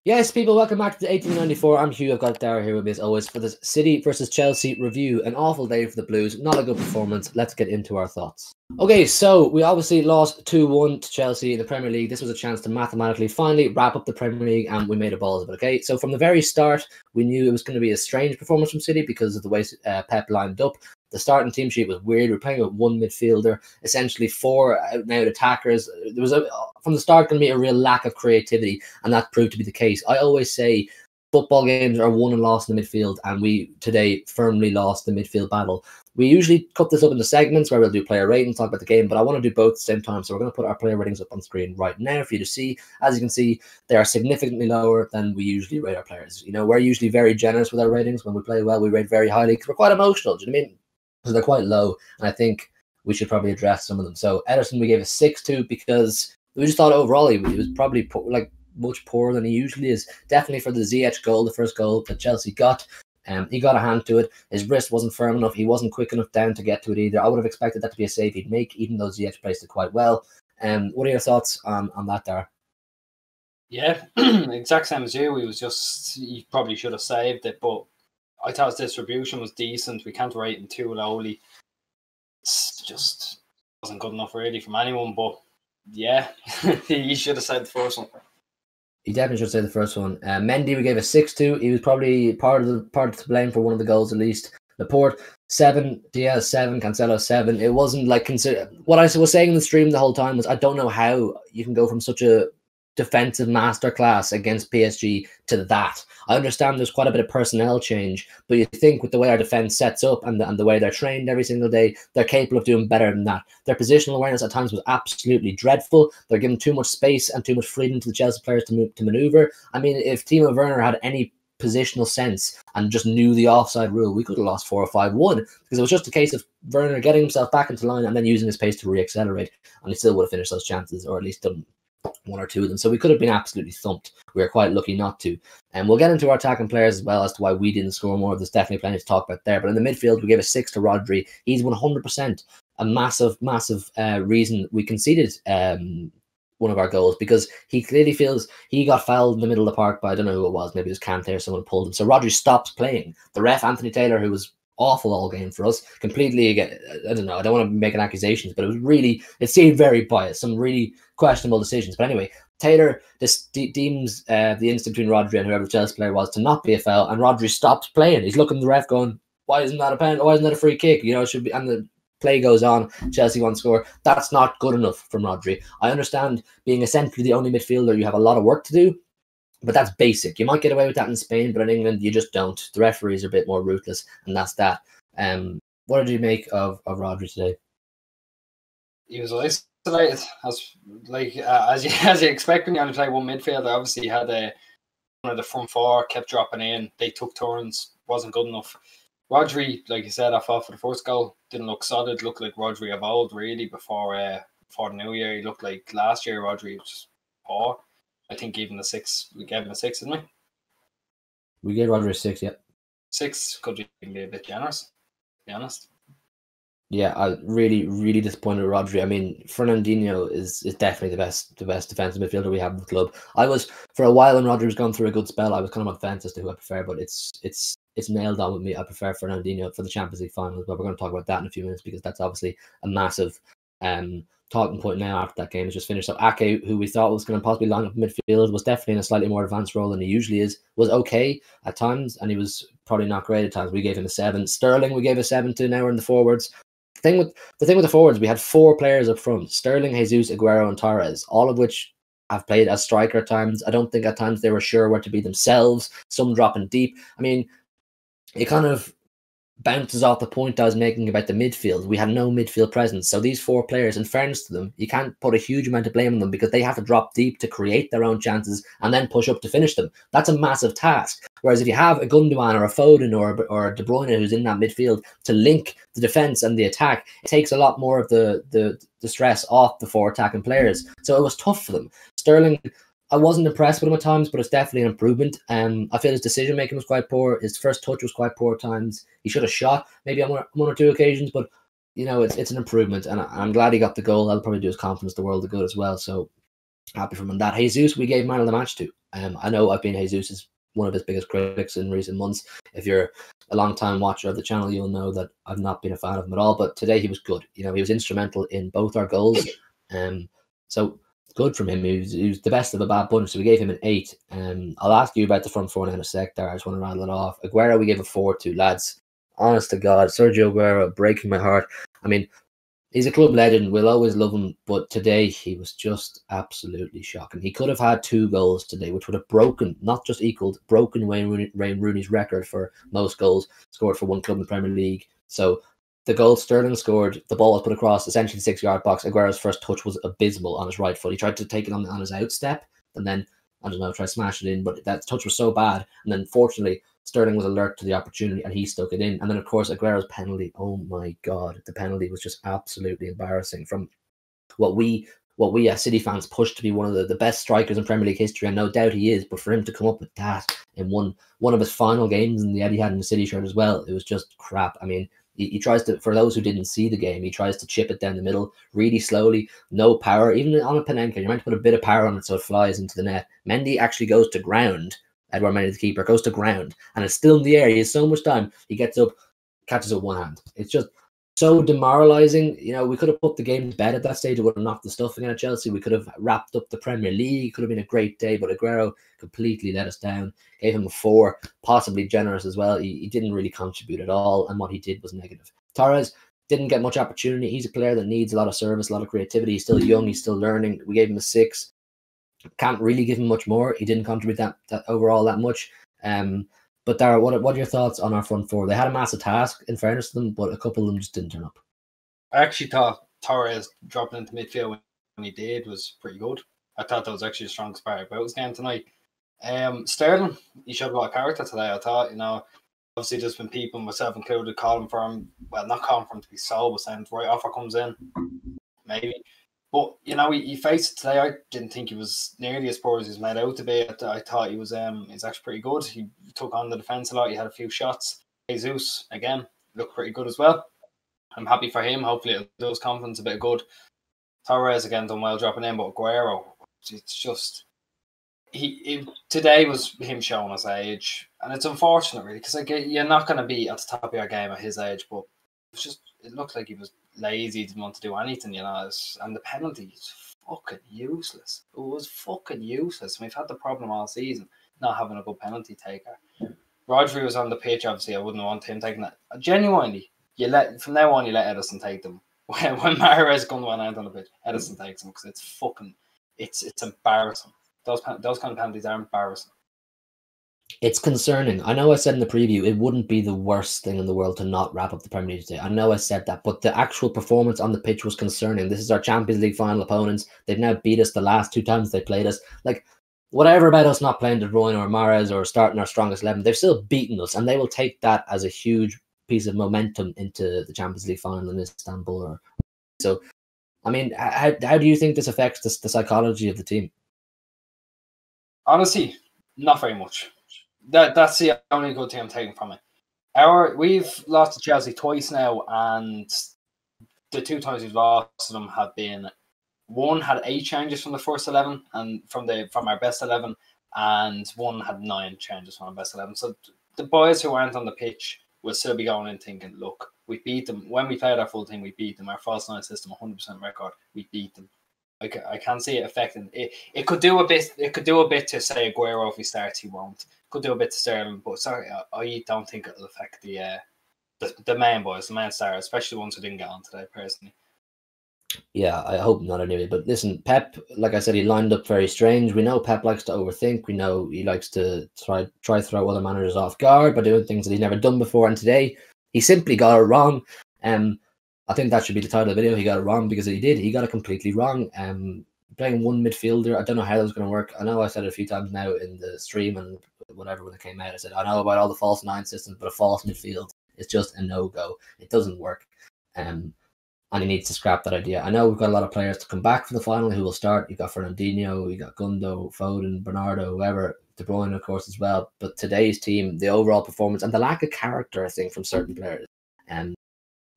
Yes, people, welcome back to 1894. I'm Hugh. I've got Dara here with me as always for this City versus Chelsea review. An awful day for the Blues. Not a good performance. Let's get into our thoughts. Okay, so we obviously lost 2-1 to Chelsea in the Premier League. This was a chance to mathematically finally wrap up the Premier League, and we made a balls of it. Okay, so from the very start, we knew it was going to be a strange performance from City because of the way Pep lined up. The starting team sheet was weird. We're playing with one midfielder, essentially four out-and-out attackers. There was from the start going to be a real lack of creativity, and that proved to be the case. I always say football games are won and lost in the midfield, and we today firmly lost the midfield battle. We usually cut this up into segments where we'll do player ratings, talk about the game, but I want to do both at the same time. So we're going to put our player ratings up on screen right now for you to see. As you can see, they are significantly lower than we usually rate our players. You know, we're usually very generous with our ratings. When we play well, we rate very highly because we're quite emotional. Do you know what I mean? So they're quite low, and I think we should probably address some of them. So Ederson, we gave a 6-2 because we just thought overall he was probably much poorer than he usually is. Definitely for the ZH goal, the first goal that Chelsea got. He got a hand to it. His wrist wasn't firm enough. He wasn't quick enough down to get to it either. I would have expected that to be a save he'd make, even though ZH placed it quite well. What are your thoughts on that, Dara? Yeah, exact same as you. He probably should have saved it, but I thought his distribution was decent. We can't rate him too lowly. It's just wasn't good enough really from anyone. But yeah, he should have said the first one. He definitely should say the first one. Mendy, we gave a 6-2. He was probably part of the blame for one of the goals at least. Laporte 7, Diaz 7, Cancelo 7. It wasn't like what I was saying in the stream the whole time was I don't know how you can go from such a defensive masterclass against PSG to that. I understand there's quite a bit of personnel change, but you think with the way our defense sets up and the way they're trained every single day, they're capable of doing better than that. Their positional awareness at times was absolutely dreadful. They're giving too much space and too much freedom to the Chelsea players to maneuver. I mean, if Timo Werner had any positional sense and just knew the offside rule, we could have lost 4 or 5-1 because it was just a case of Werner getting himself back into line and then using his pace to reaccelerate, and he still would have finished those chances, or at least done one or two of them. So we could have been absolutely thumped. We were quite lucky not to. And we'll get into our attacking players as well as to why we didn't score more. There's definitely plenty to talk about there. But in the midfield, we gave a 6 to Rodri. He's 100% a massive reason we conceded one of our goals, because he clearly feels he got fouled in the middle of the park by, I don't know who it was, maybe it was Kante or someone pulled him. So Rodri stops playing. The ref, Anthony Taylor, who was awful all game for us, completely, I don't know, I don't want to make accusations, but it seemed very biased, some really questionable decisions. But anyway, Taylor deems the instant between Rodri and whoever the Chelsea player was to not be a foul, and Rodri stops playing. He's looking at the ref going, why isn't that a pen? Why isn't that a free kick? You know, it should be. And the play goes on. Chelsea won't score. That's not good enough from Rodri. I understand being essentially the only midfielder, you have a lot of work to do, but that's basic. You might get away with that in Spain, but in England, you just don't. The referees are a bit more ruthless, and that's that. What did you make of Rodri today? He was isolated, as you expect when you only play one midfielder. Obviously, he had one of the front four kept dropping in. They took turns. Wasn't good enough. Rodri, like you said, I thought for the first goal didn't look solid. Looked like Rodri of old, really. Before the new year, he looked like last year. Rodri was poor. I think even the 6, we gave him a 6, didn't we? We gave Rodri a 6, yeah. 6 could even be a bit generous, to be honest. Yeah, I really disappointed with Rodri. I mean, Fernandinho is definitely the best defensive midfielder we have in the club. I was, for a while when Rodri was going through a good spell, I was kind of on the fence as to who I prefer, but it's nailed on with me. I prefer Fernandinho for the Champions League finals, but we're going to talk about that in a few minutes because that's obviously a massive talking point now after that game is just finished. So Ake, who we thought was going to possibly line up midfield, was definitely in a slightly more advanced role than he usually is. Was okay at times, and he was probably not great at times. We gave him a 7. Sterling, we gave a 7 to. Now we're in the forwards. The thing with the forwards, we had 4 players up front: Sterling, Jesus, Aguero, and Torres, all of which have played as striker at times. I don't think at times they were sure where to be themselves. Some dropping deep. I mean, it kind of bounces off the point I was making about the midfield. We had no midfield presence. So these 4 players, in fairness to them, you can't put a huge amount of blame on them because they have to drop deep to create their own chances and then push up to finish them. That's a massive task. Whereas if you have a Gundogan or a Foden or a De Bruyne who's in that midfield to link the defence and the attack, it takes a lot more of the stress off the 4 attacking players. So it was tough for them. Sterling, I wasn't impressed with him at times, but it's definitely an improvement. I feel his decision making was quite poor. His first touch was quite poor at times. He should have shot maybe on one or 2 occasions, but you know, it's an improvement, and I'm glad he got the goal. That'll probably do his confidence the world of good as well. So Happy for him on that. Jesus, we gave man of the match to. I know I've been Jesus' one of his biggest critics in recent months. If you're a long time watcher of the channel, you'll know that I've not been a fan of him at all. But today he was good. You know, he was instrumental in both our goals. So good from him. He was the best of a bad bunch. So we gave him an 8. I'll ask you about the front four in a sec there. I just want to rattle it off. Aguero, we gave a 4 to, lads. Honest to God, Sergio Aguero, breaking my heart. I mean, he's a club legend. We'll always love him. But today, he was just absolutely shocking. He could have had 2 goals today, which would have broken, not just equaled, broken Wayne Rooney's record for most goals scored for one club in the Premier League. So the goal Sterling scored, the ball was put across essentially the 6-yard box. Aguero's first touch was abysmal on his right foot. He tried to take it on his outstep and then, I don't know, try to smash it in. But that touch was so bad. And then, fortunately, Sterling was alert to the opportunity and he stuck it in. And then, of course, Aguero's penalty. Oh, my God. The penalty was just absolutely embarrassing. From what we as City fans pushed to be one of the best strikers in Premier League history, and no doubt he is, but for him to come up with that in one of his final games in the Etihad in the City shirt as well, it was just crap. I mean, he tries to, for those who didn't see the game, he tries to chip it down the middle really slowly, no power. Even on a Panenka, you're meant to put a bit of power on it so it flies into the net. Mendy actually goes to ground. Edouard Mendy, the keeper, goes to ground, and it's still in the air. He has so much time. He gets up, catches it with one hand. It's just so demoralising. You know, we could have put the game to bed at that stage. It would have knocked the stuffing out of Chelsea. We could have wrapped up the Premier League. It could have been a great day, but Aguero completely let us down. Gave him a 4, possibly generous as well. He didn't really contribute at all, and what he did was negative. Torres didn't get much opportunity. He's a player that needs a lot of service, a lot of creativity. He's still young. He's still learning. We gave him a 6. Can't really give him much more. He didn't contribute that overall that much. But Dara, what are your thoughts on our front four? They had a massive task, in fairness to them, but a couple of them just didn't turn up. I actually thought Torres dropping into midfield when he did was pretty good. I thought that was actually the strongest part about his game tonight. Sterling, he showed a lot of character today. I thought, you know, obviously there's been people, myself included, calling for him. Well, not calling for him to be sold, but saying the right offer comes in, maybe. But, you know, he faced it today. I didn't think he was nearly as poor as he's made out to be. I thought he was he's actually pretty good. He took on the defence a lot. He had a few shots. Jesus, again, looked pretty good as well. I'm happy for him. Hopefully it does confidence a bit good. Torres, again, done well dropping in. But Aguero, it's just... Today was him showing his age. And it's unfortunate, really, because you're not going to be at the top of your game at his age. But it looked like he was lazy, didn't want to do anything, you know. And the penalty is fucking useless. It was fucking useless. We've had the problem all season, not having a good penalty taker. Rodri was on the pitch, obviously. I wouldn't want him taking that. Genuinely, from now on, you let Edison take them. When Mahrez comes on out on the pitch, Edison takes them because it's embarrassing. Those kind of penalties are embarrassing. It's concerning. I know I said in the preview it wouldn't be the worst thing in the world to not wrap up the Premier League today. I know I said that, but the actual performance on the pitch was concerning. This is our Champions League final opponents. They've now beat us the last 2 times they played us. Like, whatever about us not playing De Bruyne or Mahrez or starting our strongest 11, they've still beaten us, and they will take that as a huge piece of momentum into the Champions League final in Istanbul. So, I mean, how do you think this affects the psychology of the team? Honestly, not very much. That's the only good thing I'm taking from it. We've lost to Chelsea twice now, and the 2 times we've lost to them have been, one had 8 changes from the first 11 and from our best 11, and one had 9 changes from our best 11. So the boys who aren't on the pitch will still be going in thinking, look, we beat them. When we played our full team, we beat them. Our false 9 system, 100% record, we beat them. I can't see it affecting it. It could do a bit. It could do a bit to say Aguero if he starts, he won't. Could do a bit to Sterling, but sorry, I don't think it'll affect the main boys, the main stars, especially the ones who didn't get on today. Personally, yeah, I hope not anyway. But listen, Pep, like I said, he lined up very strange. We know Pep likes to overthink. We know he likes to try throw other managers off guard by doing things that he's never done before. And today, he simply got it wrong. I think that should be the title of the video. He got it wrong because he did. He got it completely wrong. Playing one midfielder, I don't know how that was going to work. I know I said it a few times now in the stream and whatever when it came out. I said, I know about all the false 9 systems, but a false midfield is just a no-go. It doesn't work. And he needs to scrap that idea. I know we've got a lot of players to come back for the final who will start. You got Fernandinho, you got Gundo, Foden, Bernardo, whoever, De Bruyne, of course, as well. But today's team, the overall performance and the lack of character, I think, from certain players,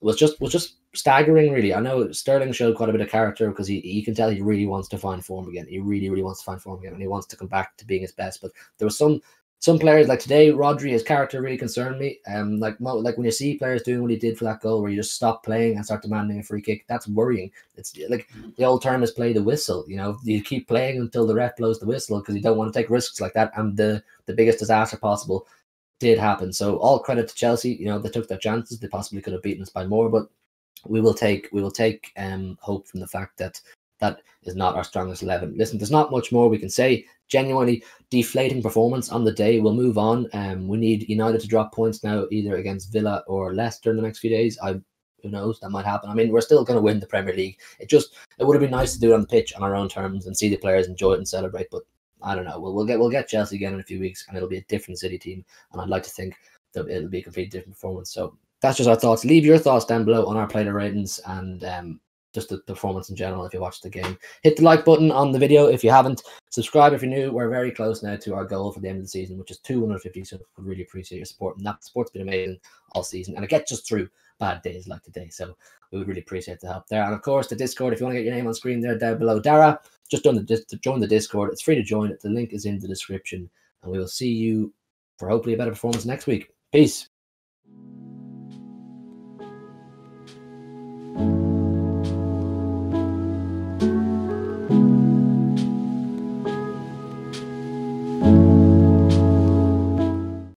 was just staggering, really. I know Sterling showed quite a bit of character because you can tell he really wants to find form again. He really wants to find form again, and he wants to come back to being his best. But there was some players like today, Rodri, his character really concerned me. Like when you see players doing what he did for that goal, where you just stop playing and start demanding a free kick, that's worrying. It's like the old term is play the whistle. You know, you keep playing until the ref blows the whistle because you don't want to take risks like that. And the biggest disaster possible did happen. So all credit to Chelsea. You know, they took their chances. They possibly could have beaten us by more, but we will take hope from the fact that that is not our strongest 11. Listen, there's not much more we can say. Genuinely deflating performance on the day. We'll move on. We need United to drop points now, either against Villa or Leicester in the next few days. Who knows, that might happen. I mean, we're still going to win the Premier League. It would have been nice to do it on the pitch on our own terms and see the players enjoy it and celebrate, but I don't know. We'll get Chelsea again in a few weeks, and it'll be a different City team. And I'd like to think that it'll be a completely different performance. So that's just our thoughts. Leave your thoughts down below on our player ratings and just the performance in general. If you watched the game, hit the like button on the video if you haven't. Subscribe if you're new. We're very close now to our goal for the end of the season, which is 250. So we really appreciate your support. And that support's been amazing all season, and it gets us through bad days like today. So we would really appreciate the help there. And of course, the Discord. If you want to get your name on screen there down below, Dara, just join the Discord. It's free to join. The link is in the description, and we will see you for hopefully a better performance next week. Peace.